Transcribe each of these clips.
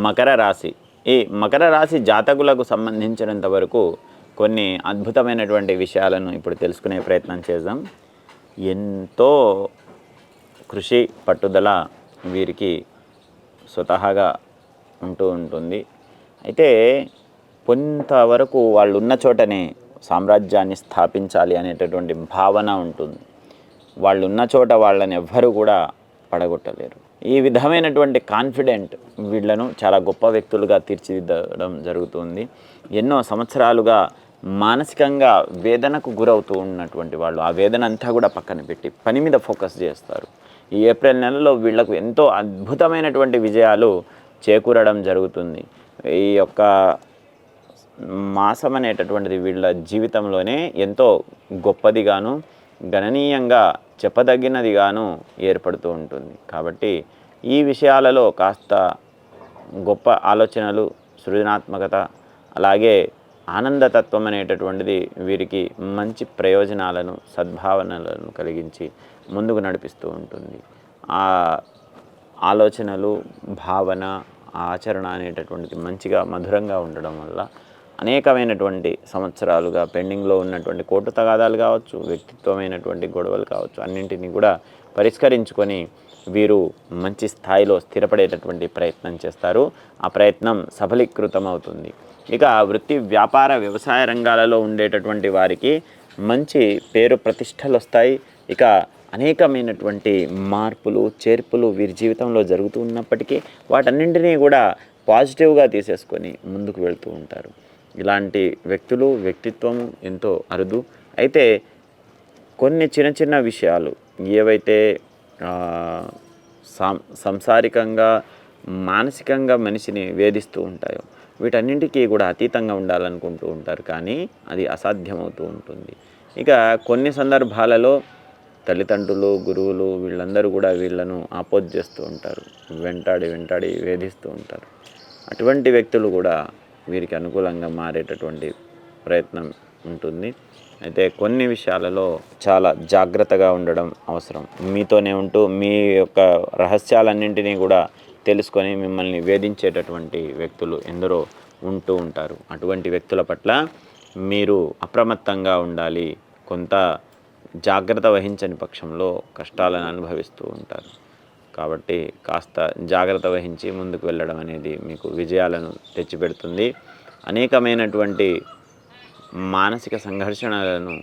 మకర రాశి. ఈ మకర రాశి జాతకులకు సంబంధించినంత వరకు కొన్ని అద్భుతమైనటువంటి విషయాలను ఇప్పుడు తెలుసుకునే ప్రయత్నం చేద్దాం. ఎంతో కృషి పట్టుదల వీరికి స్వతహాగా ఉంటూ ఉంటుంది. అయితే కొంతవరకు వాళ్ళు ఉన్న చోటనే సామ్రాజ్యాన్ని స్థాపించాలి అనేటటువంటి భావన ఉంటుంది. వాళ్ళు ఉన్న చోట వాళ్ళని ఎవ్వరూ కూడా పడగొట్టలేరు. ఈ విధమైనటువంటి కాన్ఫిడెంట్ వీళ్ళను చాలా గొప్ప వ్యక్తులుగా తీర్చిదిద్దడం జరుగుతుంది. ఎన్నో సంవత్సరాలుగా మానసికంగా వేదనకు గురవుతూ ఉన్నటువంటి వాళ్ళు ఆ వేదన అంతా కూడా పక్కన పెట్టి పని మీద ఫోకస్ చేస్తారు. ఈ ఏప్రిల్ నెలలో వీళ్లకు ఎంతో అద్భుతమైనటువంటి విజయాలు చేకూరడం జరుగుతుంది. ఈ యొక్క మాసం అనేటటువంటిది వీళ్ళ జీవితంలోనే ఎంతో గొప్పదిగాను గణనీయంగా చెప్పదగినదిగాను ఏర్పడుతూ ఉంటుంది. కాబట్టి ఈ విషయాలలో కాస్త గొప్ప ఆలోచనలు, సృజనాత్మకత, అలాగే ఆనందతత్వం అనేటటువంటిది వీరికి మంచి ప్రయోజనాలను, సద్భావనలను కలిగించి ముందుకు నడిపిస్తూ ఉంటుంది. ఆ ఆలోచనలు, భావన, ఆచరణ అనేటటువంటిది మంచిగా మధురంగా ఉండడం వల్ల అనేకమైనటువంటి సంవత్సరాలుగా పెండింగ్లో ఉన్నటువంటి కోర్టు తగాదాలు కావచ్చు, వ్యక్తిత్వమైనటువంటి గొడవలు కావచ్చు, అన్నింటినీ కూడా పరిష్కరించుకొని వీరు మంచి స్థాయిలో స్థిరపడేటటువంటి ప్రయత్నం చేస్తారు. ఆ ప్రయత్నం సఫలీకృతం అవుతుంది. ఇక వృత్తి, వ్యాపార, వ్యవసాయ రంగాలలో ఉండేటటువంటి వారికి మంచి పేరు ప్రతిష్టలు వస్తాయి. ఇక అనేకమైనటువంటి మార్పులు, చేర్పులు వీరి జీవితంలో జరుగుతూ ఉన్నప్పటికీ వాటన్నింటినీ కూడా పాజిటివ్గా తీసేసుకొని ముందుకు వెళ్తూ ఉంటారు. ఇలాంటి వ్యక్తులు, వ్యక్తిత్వం ఎంతో అరుదు. అయితే కొన్ని చిన్న చిన్న విషయాలు ఏవైతే సంసారికంగా, మానసికంగా మనిషిని వేధిస్తూ ఉంటాయో వీటన్నింటికీ కూడా అతీతంగా ఉండాలనుకుంటూ ఉంటారు, కానీ అది అసాధ్యమవుతూ ఉంటుంది. ఇక కొన్ని సందర్భాలలో తల్లిదండ్రులు, గురువులు వీళ్ళందరూ కూడా వీళ్ళను ఆపోజ్ చేస్తూ ఉంటారు, వెంటాడి వేధిస్తూ ఉంటారు. అటువంటి వ్యక్తులు కూడా వీరికి అనుకూలంగా మారేటటువంటి ప్రయత్నం ఉంటుంది. అయితే కొన్ని విషయాలలో చాలా జాగ్రత్తగా ఉండడం అవసరం. మీతోనే ఉంటూ మీ యొక్క రహస్యాలన్నింటినీ కూడా తెలుసుకొని మిమ్మల్ని వేధించేటటువంటి వ్యక్తులు ఎందరో ఉంటూ ఉంటారు. అటువంటి వ్యక్తుల పట్ల మీరు అప్రమత్తంగా ఉండాలి. కొంత జాగ్రత్త వహించని పక్షంలో కష్టాలను అనుభవిస్తూ ఉంటారు. కాబట్టి కాస్త జాగ్రత్త వహించి ముందుకు వెళ్ళడం అనేది మీకు విజయాలను తెచ్చిపెడుతుంది. అనేకమైనటువంటి మానసిక సంఘర్షణలను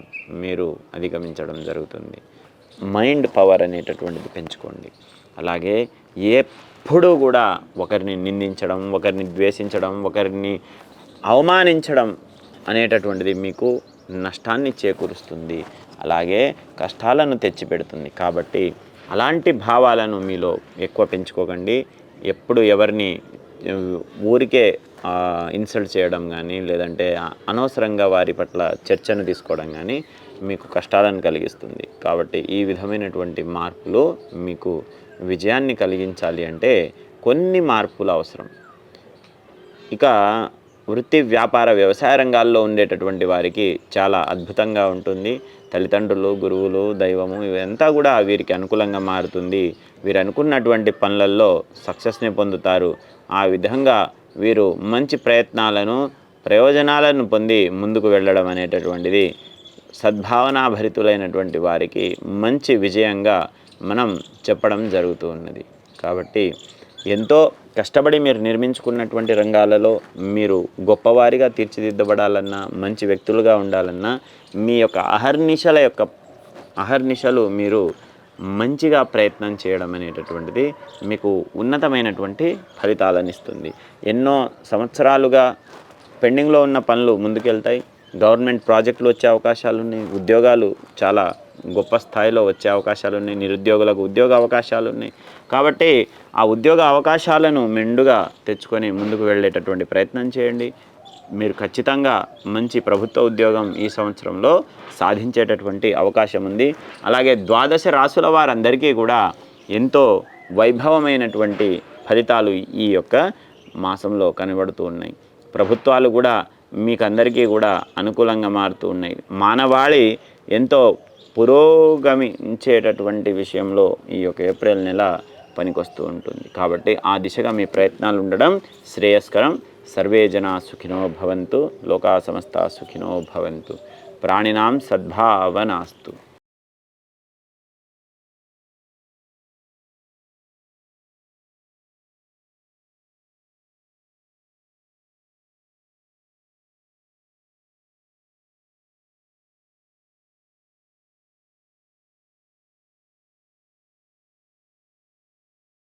మీరు అధిగమించడం జరుగుతుంది. మైండ్ పవర్ అనేటటువంటిది పెంచుకోండి. అలాగే ఎప్పుడూ కూడా ఒకరిని నిందించడం, ఒకరిని ద్వేషించడం, ఒకరిని అవమానించడం అనేటటువంటిది మీకు నష్టాన్ని చేకూరుస్తుంది, అలాగే కష్టాలను తెచ్చిపెడుతుంది. కాబట్టి అలాంటి భావాలను మీలో ఎక్కువ పెంచుకోకండి. ఎప్పుడు ఎవరిని ఊరికే ఇన్సల్ట్ చేయడం కానీ, లేదంటే అనవసరంగా వారి పట్ల చర్చను తీసుకోవడం కానీ మీకు కష్టాలను కలిగిస్తుంది. కాబట్టి ఈ విధమైనటువంటి మార్పులు మీకు విజయాన్ని కలిగించాలి అంటే కొన్ని మార్పులు అవసరం. ఇక వృత్తి, వ్యాపార, వ్యవసాయ రంగాల్లో ఉండేటటువంటి వారికి చాలా అద్భుతంగా ఉంటుంది. తల్లిదండ్రులు, గురువులు, దైవము ఇవంతా కూడా వీరికి అనుకూలంగా మారుతుంది. వీరు అనుకున్నటువంటి పనులలో సక్సెస్ని పొందుతారు. ఆ విధంగా వీరు మంచి ప్రయత్నాలను, ప్రయోజనాలను పొంది ముందుకు వెళ్ళడం అనేటటువంటిది సద్భావనాభరితులైనటువంటి వారికి మంచి విజయంగా మనం చెప్పడం జరుగుతూ ఉన్నది. కాబట్టి ఎంతో కష్టపడి మీరు నిర్మించుకున్నటువంటి రంగాలలో మీరు గొప్పవారిగా తీర్చిదిద్దబడాలన్నా, మంచి వ్యక్తులుగా ఉండాలన్నా మీ యొక్క అహర్నిశలు మీరు మంచిగా ప్రయత్నం చేయడం అనేటటువంటిది మీకు ఉన్నతమైనటువంటి ఫలితాలను ఇస్తుంది. ఎన్నో సంవత్సరాలుగా పెండింగ్లో ఉన్న పనులు ముందుకెళ్తాయి. గవర్నమెంట్ ప్రాజెక్టులు వచ్చే అవకాశాలు ఉన్నాయి. ఉద్యోగాలు చాలా గొప్ప స్థాయిలో వచ్చే అవకాశాలు ఉన్నాయి. నిరుద్యోగులకు ఉద్యోగ అవకాశాలు ఉన్నాయి. కాబట్టి ఆ ఉద్యోగ అవకాశాలను మెండుగా తెచ్చుకొని ముందుకు వెళ్ళేటటువంటి ప్రయత్నం చేయండి. మీరు ఖచ్చితంగా మంచి ప్రభుత్వ ఉద్యోగం ఈ సంవత్సరంలో సాధించేటటువంటి అవకాశం ఉంది. అలాగే ద్వాదశ రాశుల వారందరికీ కూడా ఎంతో వైభవమైనటువంటి ఫలితాలు ఈ యొక్క మాసంలో కనబడుతూ ఉన్నాయి. ప్రభుత్వాలు కూడా మీకందరికీ కూడా అనుకూలంగా మారుతూ ఉన్నాయి. మానవాళి ఎంతో పురోగమించేటటువంటి విషయంలో ఈ యొక్క ఏప్రిల్ నెల పనికొస్తూ ఉంటుంది. కాబట్టి ఆ దిశగా మీ ప్రయత్నాలు ఉండడం శ్రేయస్కరం. సర్వే జనా సుఖినో భవంతు, లోకా సమస్తా సుఖినో భవంతు, ప్రాణినాం సద్భావనాస్తు.